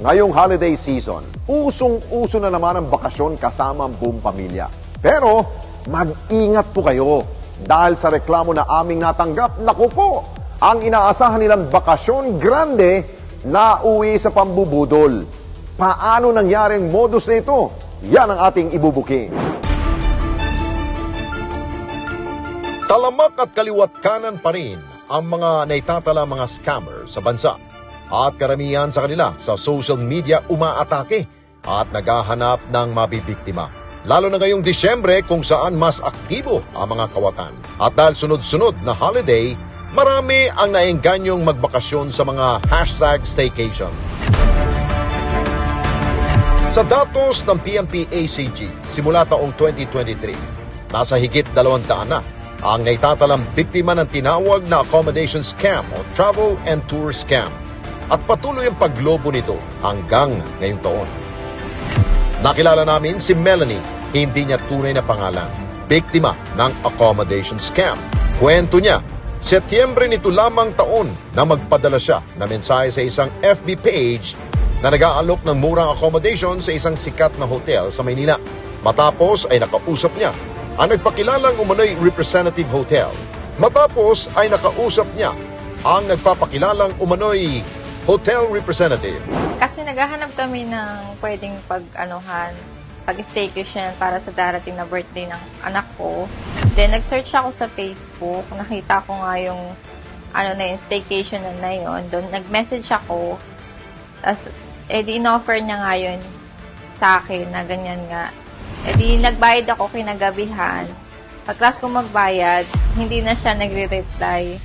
Ngayong holiday season, usong-uso na naman ang bakasyon kasama ang buong pamilya. Pero mag-ingat po kayo dahil sa reklamo na aming natanggap, naku po, ang inaasahan nilang bakasyon grande na uwi sa pambubudol. Paano nangyaring modus na ito? Yan ang ating ibubuking. Talamak at kaliwat kanan pa rin ang mga naitatala mga scammer sa bansa. At karamihan sa kanila sa social media umaatake at naghahanap ng mabibiktima. Lalo na ngayong Disyembre kung saan mas aktibo ang mga kawatan. At dahil sunod-sunod na holiday, marami ang naengganyong magbakasyon sa mga #staycation. Sa datos ng PNP-ACG, simula taong 2023, nasa higit 200 na ang naitatalang biktima ng tinawag na accommodation scam o travel and tour scam. At patuloy ang paglobo nito hanggang ngayong taon. Nakilala namin si Melanie, hindi niya tunay na pangalan, biktima ng accommodation scam. Kwento niya, Setyembre nito lamang taon na magpadala siya na mensahe sa isang FB page na nag-aalok ng murang accommodation sa isang sikat na hotel sa Maynila. Matapos ay nakausap niya ang nagpakilalang umano'y representative hotel. Matapos ay nakausap niya ang nagpapakilalang umano'y hotel representative. Kasi naghahanap kami ng pwedeng pag-staycation para sa darating na birthday ng anak ko. Then, nag-search ako sa Facebook. Nakita ko nga yung staycation na yun. Doon, nag-message ako. Tapos, in-offer niya nga yun sa akin na ganyan nga. Nagbayad ako kinagabihan. Pagklas ko magbayad, hindi na siya nagre-reply.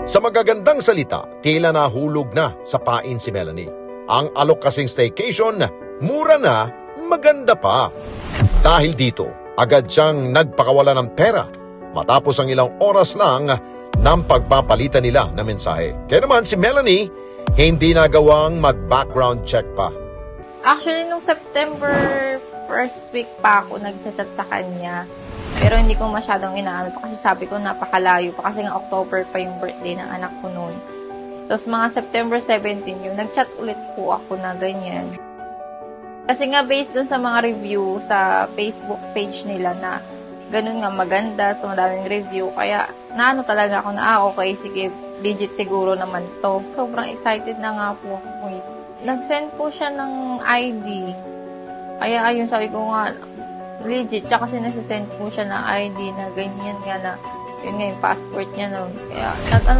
Sa magagandang salita, tila nahulog na sa pain si Melanie. Ang alok kasing staycation, mura na, maganda pa. Dahil dito, agad siyang nagpakawala ng pera matapos ang ilang oras lang ng pagpapalitan nila na mensahe. Kaya naman si Melanie, hindi nagawang mag-background check pa. Actually, nung September first week pa ako nagchat sa kanya. Pero hindi ko masyadong inaano pa kasi sabi ko napakalayo pa kasi nga October pa yung birthday ng anak ko noon. So, sa mga September 17 yung nagchat ulit po ako na ganyan. Kasi nga based dun sa mga review sa Facebook page nila na ganun nga maganda, sa madaming review. Kaya naano talaga ako na okay, sige, legit siguro naman to. Sobrang excited na nga po ako. Nag-send po siya ng ID. Kaya ayun sabi ko nga, legit siya kasi nagsisend po siya ng ID na ganyan nga na yun nga yung passport niya noon. Kaya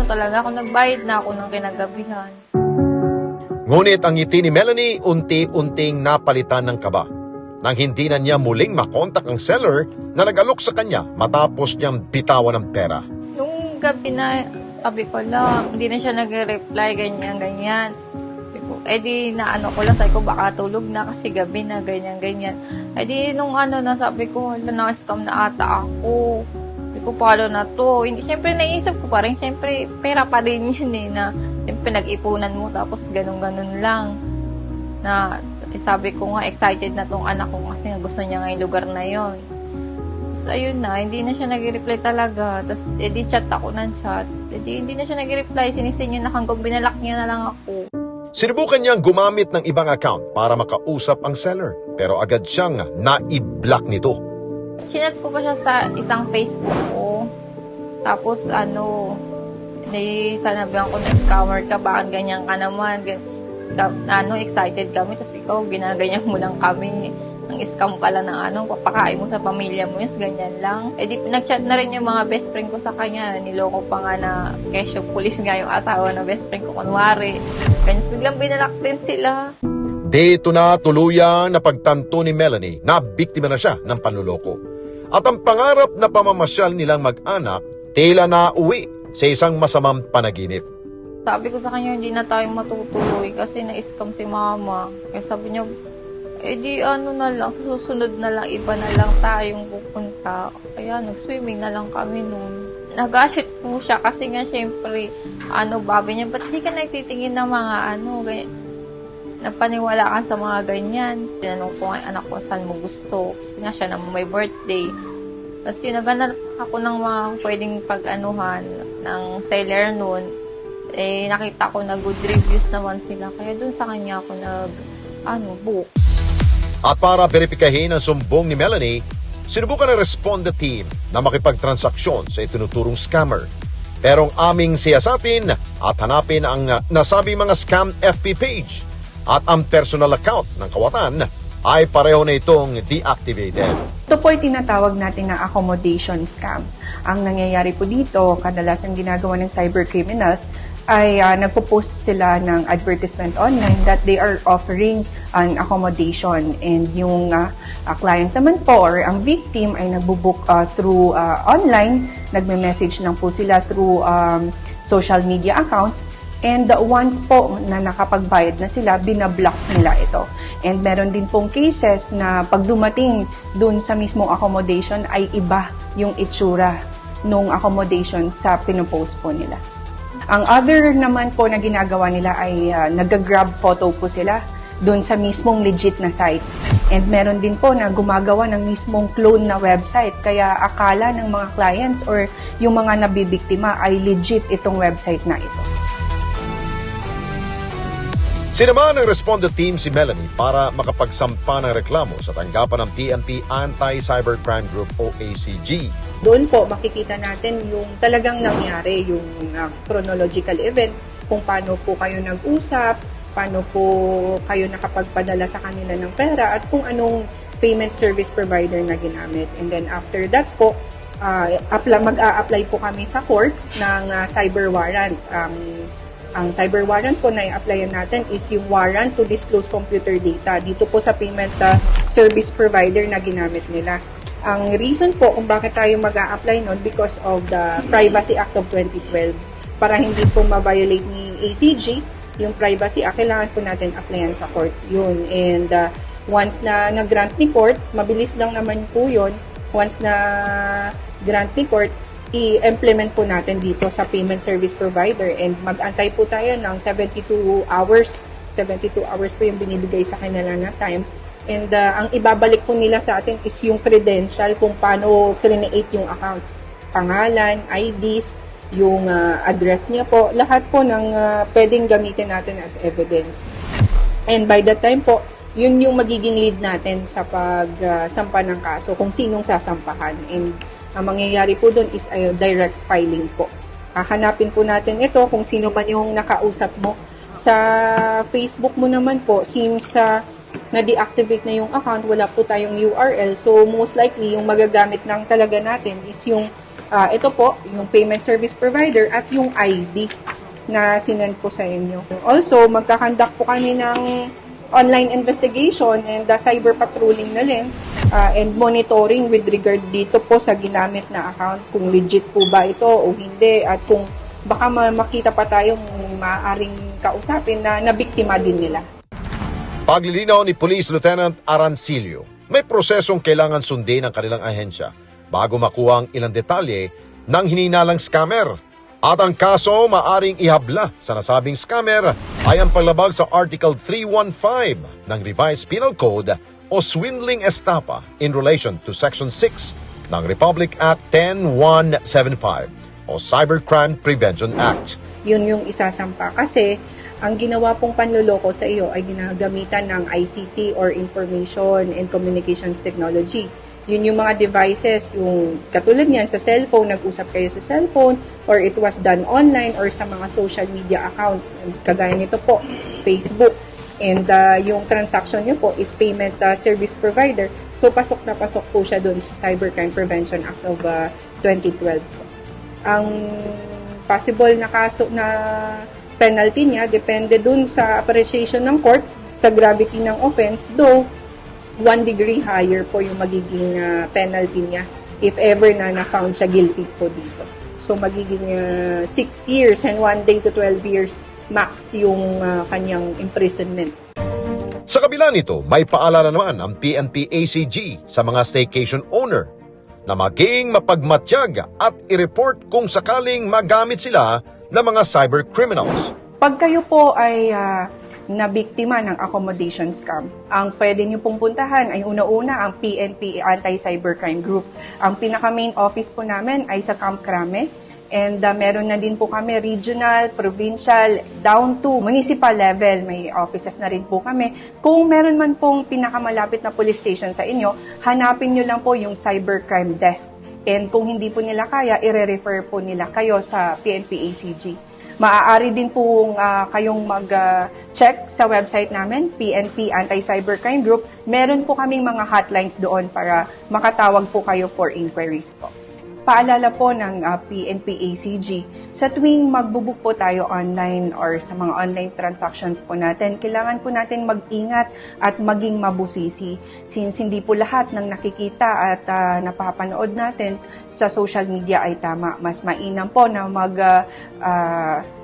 talaga ako, nagbayad na ako ng kinagabihan. Ngunit ang ngiti ni Melanie unti-unting napalitan ng kaba nang hindi na niya muling makontak ang seller na nag-alok sa kanya matapos niyang bitawan ng pera. Nung gabi na sabi ko lang, hindi na siya nag-reply, ganyan. Naano ko lang, sabi ko baka tulog na kasi gabi na, ganyan. Nung sabi ko, na-scam na ata ako. Sabi ko, paano na to? Siyempre, naisip ko pa rin, siyempre, pera pa din yun na siyempre, nag-ipunan mo, tapos ganun-ganun lang. Sabi ko nga, excited na tong anak ko kasi gusto niya nga yung lugar na yon. Tapos, ayun na, hindi na siya nag-reply talaga. Tapos, chat ako ng chat. Hindi na siya nag-reply, sinisin niya na hanggang binalak niya na lang ako. Sinubukan niyang gumamit ng ibang account para makausap ang seller, pero agad siyang na-i-block nito. Sinat ko pa siya sa isang Facebook ko. Tapos sanabihan ko na scammer ka, bakit ganyan ka naman. Excited kami, tapos ikaw, ginaganyan mo lang kami. Ang scam ka lang ng papakain mo sa pamilya mo, yes, ganyan lang. Nag-chat na rin yung mga best friend ko sa kanya. Niloko pa nga na kesyo pulis nga yung asawa ng best friend ko, kunwari. Ganyan, biglang binalak din sila. Dito na tuluyang napagtanto ni Melanie na biktima na siya ng panluloko. At ang pangarap na pamamasyal nilang mag-anak, tila na uwi sa isang masamang panaginip. Sabi ko sa kanya, hindi na tayo matutuloy kasi na-scam si mama. Kaya sabi niya, na lang, sa susunod na lang, iba na lang tayong pupunta. Kaya nag-swimming na lang kami noon. Nagalit po siya kasi nga syempre, babi niya, ba't di ka nagtitingin ng mga ganyan? Nagpaniwala ka sa mga ganyan. Tinanong ko nga anak ko saan mo gusto. Kasi nga siya naman may birthday. Tapos naghanap ako ng mga pwedeng pag-anuhan ng seller noon. Nakita ko na good reviews naman sila. Kaya dun sa kanya ako book. At para veripikahin ang sumbong ni Melanie, sinubukan ng Responde team na makipagtransaksyon sa itinuturong scammer. Pero ang aming siyasatin at hanapin ang nasabing mga scam FB page at ang personal account ng kawatan ay pareho na itong deactivated. Ito po ay tinatawag natin na accommodation scam. Ang nangyayari po dito, kadalasan ginagawa ng cybercriminals ay nagpo-post sila ng advertisement online that they are offering an accommodation, and yung client naman po or ang victim ay nagbo-book through online, nagme-message lang po sila through social media accounts, and once po na nakapagbayad na sila, binablock nila ito. And meron din pong cases na pag dumating dun sa mismong accommodation ay iba yung itsura nung accommodation sa pinopost po nila. Ang other naman po na ginagawa nila ay nag-grab photo po sila dun sa mismong legit na sites. And meron din po na gumagawa ng mismong clone na website. Kaya akala ng mga clients or yung mga nabibiktima ay legit itong website na ito. Sinama ng Responde team si Melanie para makapagsampa ng reklamo sa tanggapan ng PNP Anti-Cybercrime Group o ACG. Doon po makikita natin yung talagang nangyari, yung chronological event, kung paano po kayo nag-usap, paano po kayo nakapagpadala sa kanila ng pera, at kung anong payment service provider na ginamit. And then after that po, mag-a-apply po kami sa court ng cyber warrant. Ang cyber warrant po na i-applyan natin is yung warrant to disclose computer data dito po sa payment service provider na ginamit nila. Ang reason po kung bakit tayo mag-a-apply nun because of the Privacy Act of 2012. Para hindi po ma-violate ni ACG, yung Privacy Act, kailangan po natin applyan sa court yun. And once na nag-grant ni court, mabilis lang naman po yun. Once na grant ni court, i-implement po natin dito sa payment service provider, and mag-antay po tayo ng 72 hours. 72 hours po yung binibigay sa kanila na time. And ang ibabalik po nila sa atin is yung credential kung paano create yung account. Pangalan, IDs, yung address niya po, lahat po ng pwedeng gamitin natin as evidence. And by that time po, yun yung magiging lead natin sa pagsampa ng kaso, kung sinong sasampahan. And ang mangyayari po doon is direct filing po. Hahanapin po natin ito kung sino man yung nakausap mo. Sa Facebook mo naman po, since na-deactivate na yung account, wala po tayong URL. So most likely, yung magagamit lang talaga natin is yung ito po, yung payment service provider at yung ID na sinend po sa inyo. Also, magkakandak po kami ng online investigation and cyber patrolling na rin and monitoring with regard dito po sa ginamit na account, kung legit po ba ito o hindi, at kung baka makita pa tayong maaaring kausapin na nabiktima din nila. Paglilinaw ni Police Lieutenant Arancilio, may prosesong kailangan sundin ng kanilang ahensya bago makuha ang ilang detalye ng hininalang scammer. At ang kaso maaring ihabla sa nasabing scammer ay ang paglabag sa Article 315 ng Revised Penal Code o swindling estafa in relation to Section 6 ng Republic Act 10175 o Cybercrime Prevention Act. Yun yung isasampa kasi ang ginawa pong panloloko sa iyo ay ginagamitan ng ICT or Information and Communications Technology. Yun yung mga devices, yung katulad niyan sa cellphone, nag-usap kayo sa cellphone, or it was done online or sa mga social media accounts. Kagaya nito po, Facebook. And yung transaction niyo po is payment service provider. So pasok na pasok po siya doon sa Cybercrime Prevention Act of 2012. Ang possible na kaso na penalty niya depende doon sa appreciation ng court, sa gravity ng offense, though 1 degree higher po yung magiging penalty niya if ever na found siya guilty po dito. So magiging 6 years and 1 day to 12 years max yung kanyang imprisonment. Sa kabila nito, may paalala naman ang PNP ACG sa mga staycation owner na maging mapagmatyag at i-report kung sakaling magamit sila ng mga cyber criminals. Pag kayo po ay nabiktima ng accommodation scam, ang pwede niyo pong puntahan ay una-una ang PNP Anti-Cybercrime Group. Ang pinaka-main office po namin ay sa Camp Crame, And meron na din po kami regional, provincial, down to municipal level. May offices na rin po kami. Kung meron man pong pinakamalapit na police station sa inyo, hanapin nyo lang po yung cybercrime desk. And kung hindi po nila kaya, i-refer po nila kayo sa PNP-ACG. Maaari din po kayong mag-check sa website namin, PNP Anti-Cybercrime Group. Meron po kaming mga hotlines doon para makatawag po kayo for inquiries po. Paalala po ng PNP-ACG, sa tuwing magbubuk po tayo online or sa mga online transactions po natin, kailangan po natin mag-ingat at maging mabusisi. Since hindi po lahat ng nakikita at napapanood natin sa social media ay tama. Mas mainam po na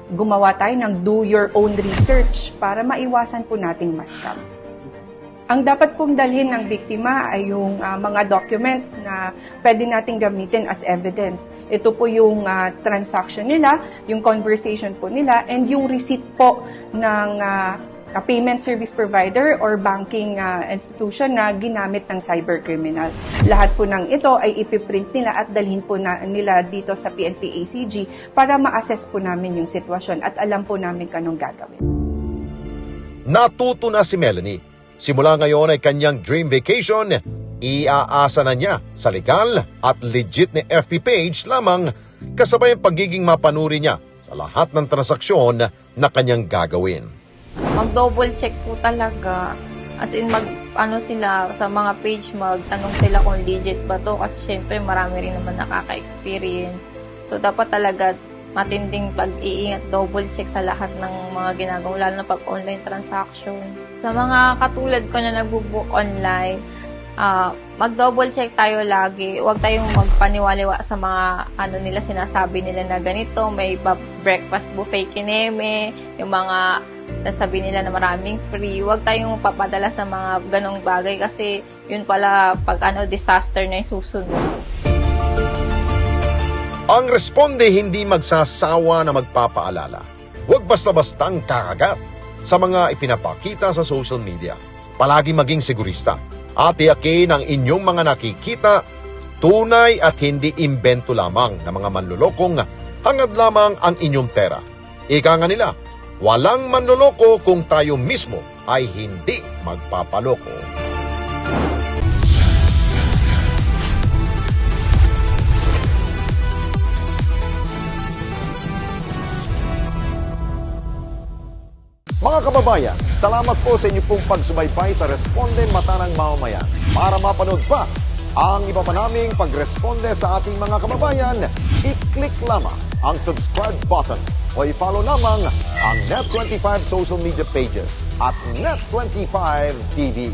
gumawa tayo ng do your own research para maiwasan po nating ma-scam. Ang dapat pong dalhin ng biktima ay yung mga documents na pwede nating gamitin as evidence. Ito po yung transaction nila, yung conversation po nila, and yung receipt po ng payment service provider or banking institution na ginamit ng cybercriminals. Lahat po ng ito ay ipiprint nila at dalhin po nila dito sa PNP-ACG para ma-assess po namin yung sitwasyon at alam po namin kanong gagawin. Natuto na si Melanie. Simula ngayon ay kanyang dream vacation, iaasa na niya sa legal at legit na FB page lamang kasabay ang pagiging mapanuri niya sa lahat ng transaksyon na kanyang gagawin. Mag-double check po talaga. As in, sila sa mga page, magtanong sila kung legit ba to kasi syempre marami rin naman nakaka-experience. So, dapat talaga matinding pag-iingat, double check sa lahat ng mga ginagawa, lalo na pag online transaction. Sa mga katulad ko na nagbubook online, mag-double check tayo lagi. Huwag tayong magpaniwaliwa sa mga nila sinasabi nila na ganito, may breakfast buffet kineme, yung mga nasabi nila na maraming free. Huwag tayong papadala sa mga ganong bagay kasi yun pala pag disaster na yung susunod. Ang Responde hindi magsasawa na magpapaalala. Huwag basta-bastang kakagat sa mga ipinapakita sa social media. Palagi maging sigurista at tiyakin ang inyong mga nakikita tunay at hindi imbento lamang ng mga manlulokong hangad lamang ang inyong pera. Ika nga nila, walang manluloko kung tayo mismo ay hindi magpapaloko. Mga kababayan, salamat po sa inyo pong pagsubaybay sa Responde Mata ng Mamamayan. Para mapanood pa ang iba pa naming pagresponde sa ating mga kababayan, i-click lamang ang subscribe button o i-follow lamang ang Net25 social media pages at Net25 TV.